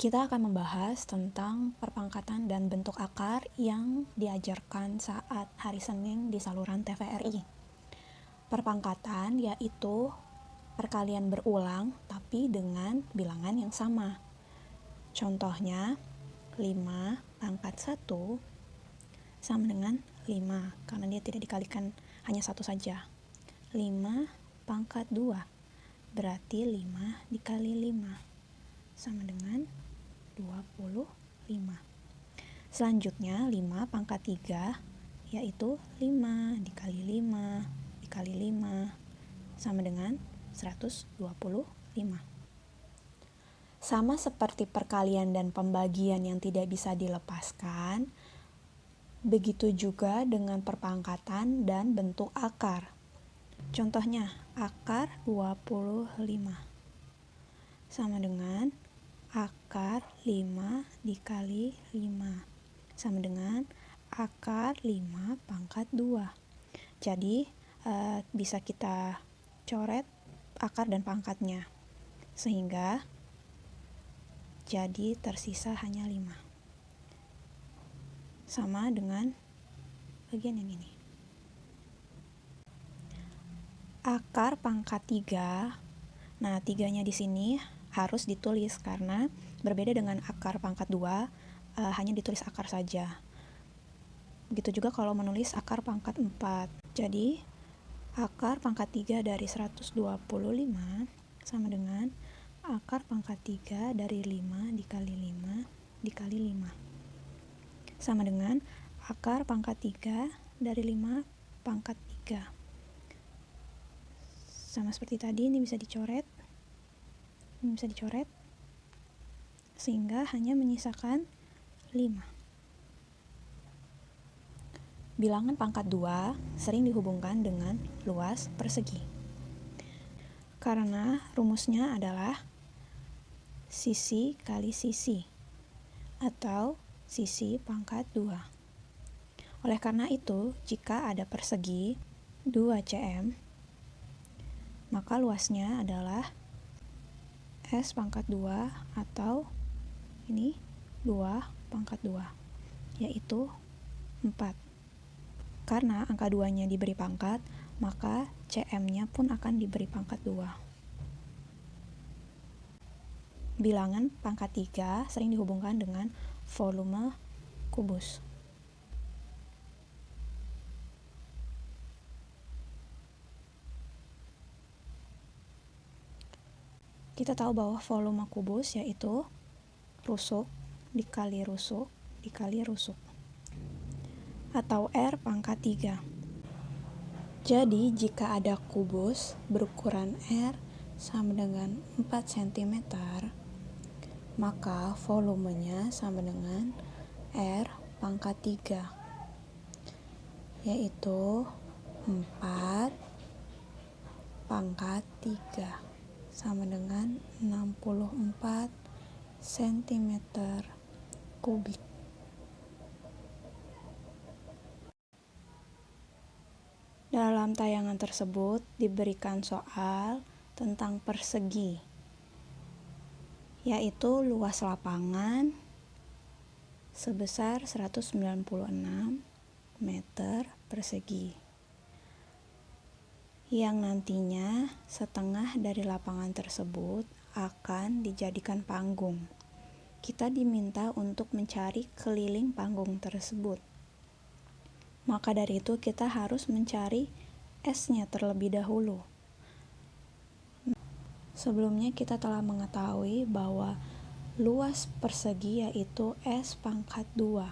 Kita akan membahas tentang perpangkatan dan bentuk akar yang diajarkan saat hari Senin di saluran TVRI. Perpangkatan yaitu perkalian berulang tapi dengan bilangan yang sama. Contohnya 5 pangkat 1 sama dengan 5 karena dia tidak dikalikan hanya satu saja. 5 pangkat 2 berarti 5 dikali 5 sama dengan 25. Selanjutnya 5 pangkat 3 yaitu 5 dikali 5 dikali 5 sama dengan 125. Sama seperti perkalian dan pembagian yang tidak bisa dilepaskan, begitu juga dengan perpangkatan dan bentuk akar. Contohnya akar 25 sama dengan akar 5 dikali 5 sama dengan akar 5 pangkat 2. Jadi bisa kita coret akar dan pangkatnya sehingga jadi tersisa hanya 5 sama dengan bagian yang ini. Akar pangkat 3, nah 3-nya di sini harus ditulis karena berbeda dengan akar pangkat 2, hanya ditulis akar saja. Begitu juga kalau menulis akar pangkat 4. Jadi akar pangkat 3 dari 125 sama dengan akar pangkat 3 dari 5 dikali 5 dikali 5 sama dengan akar pangkat 3 dari 5 pangkat 3. Sama seperti tadi, ini bisa dicoret sehingga hanya menyisakan 5. Bilangan pangkat 2 sering dihubungkan dengan luas persegi karena rumusnya adalah sisi kali sisi atau sisi pangkat 2. Oleh karena itu, jika ada persegi 2 cm, maka luasnya adalah S pangkat 2 atau ini 2 pangkat 2, yaitu 4. Karena angka 2-nya diberi pangkat, maka cm-nya pun akan diberi pangkat 2. Bilangan pangkat 3 sering dihubungkan dengan volume kubus. Kita tahu bahwa volume kubus yaitu rusuk dikali rusuk dikali rusuk atau R pangkat 3. Jadi jika ada kubus berukuran R sama dengan 4 cm, maka volumenya sama dengan R pangkat 3, yaitu 4 pangkat 3 sama dengan 64 cm kubik. Dalam tayangan tersebut diberikan soal tentang persegi, yaitu luas lapangan sebesar 196 meter persegi, yang nantinya setengah dari lapangan tersebut akan dijadikan panggung. Kita diminta untuk mencari keliling panggung tersebut. Maka dari itu kita harus mencari S-nya terlebih dahulu. Sebelumnya kita telah mengetahui bahwa luas persegi yaitu S pangkat 2.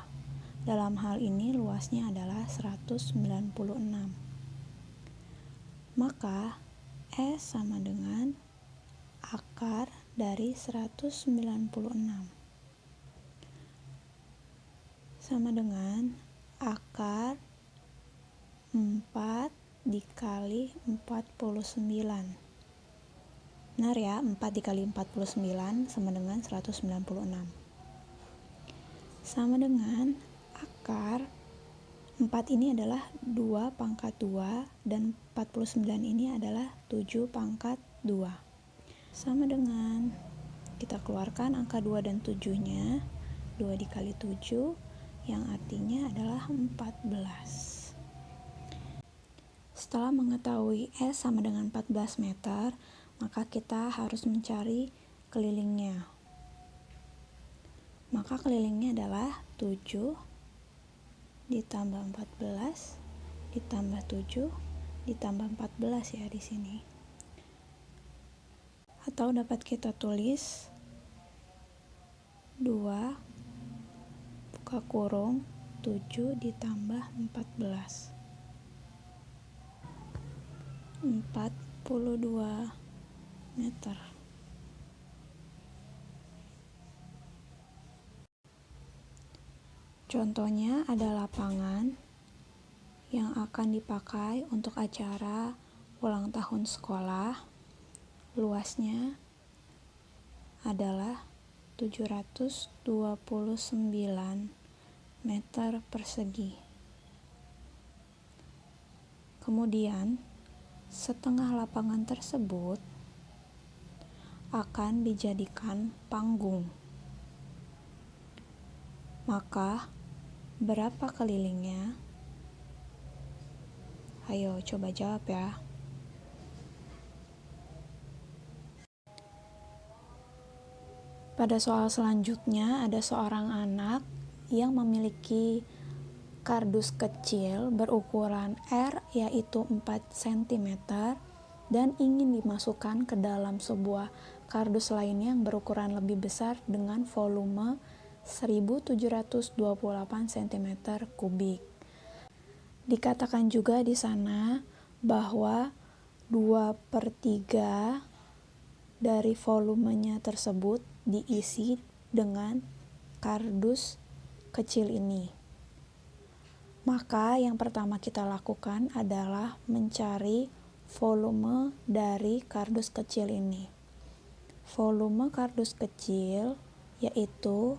Dalam hal ini luasnya adalah 196. Maka S sama dengan akar dari 196 sama dengan akar 4 dikali 49. Benar ya, 4 dikali 49 sama dengan 196. Sama dengan akar 4 ini adalah 2 pangkat 2 dan 49 ini adalah 7 pangkat 2. Sama dengan Kita keluarkan angka 2 dan 7-nya. 2 dikali 7 yang artinya adalah 14. Setelah mengetahui S sama dengan 14 meter, maka kita harus mencari kelilingnya. Maka kelilingnya adalah 7 ditambah 14 ditambah 7 ditambah 14 ya di sini. Atau dapat kita tulis 2 buka kurung 7 ditambah 14. 42 meter. Contohnya ada lapangan yang akan dipakai untuk acara ulang tahun sekolah. Luasnya adalah 729 meter persegi. Kemudian, setengah lapangan tersebut akan dijadikan panggung. Maka, berapa kelilingnya? Ayo coba jawab ya. Pada soal selanjutnya ada seorang anak yang memiliki kardus kecil berukuran R yaitu 4 cm dan ingin dimasukkan ke dalam sebuah kardus lainnya yang berukuran lebih besar dengan volume 1728 cm3. Dikatakan juga di sana bahwa 2/3 dari volumenya tersebut diisi dengan kardus kecil ini. Maka yang pertama kita lakukan adalah mencari volume dari kardus kecil ini. Volume kardus kecil yaitu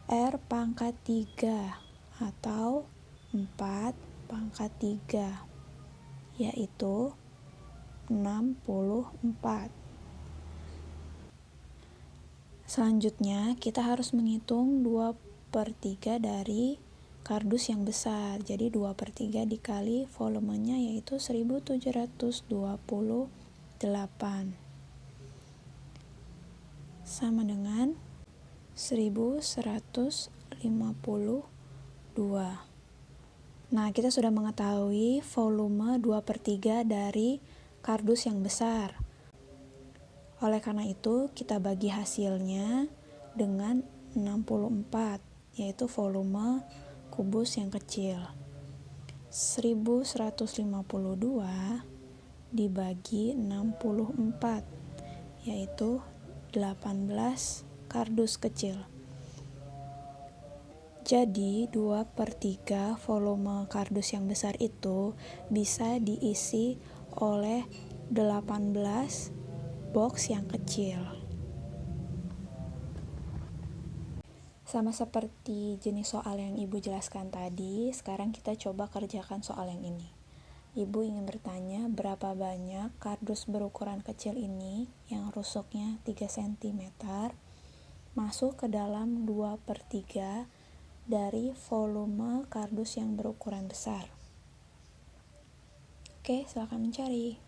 R⁻³ atau 4/3 yaitu 64. Selanjutnya kita harus menghitung 2/3 dari kardus yang besar. Jadi 2/3 dikali volumenya yaitu 1728 sama dengan 1152. Nah, kita sudah mengetahui volume 2/3 dari kardus yang besar. Oleh karena itu, kita bagi hasilnya dengan 64, yaitu volume kubus yang kecil. 1152 dibagi 64, yaitu 18 kardus kecil. Jadi 2/3 volume kardus yang besar itu bisa diisi oleh 18 box yang kecil. Sama seperti jenis soal yang Ibu jelaskan tadi, sekarang kita coba kerjakan soal yang ini. Ibu ingin bertanya berapa banyak kardus berukuran kecil ini yang rusuknya 3 cm masuk ke dalam 2/3 dari volume kardus yang berukuran besar. Oke, silakan mencari.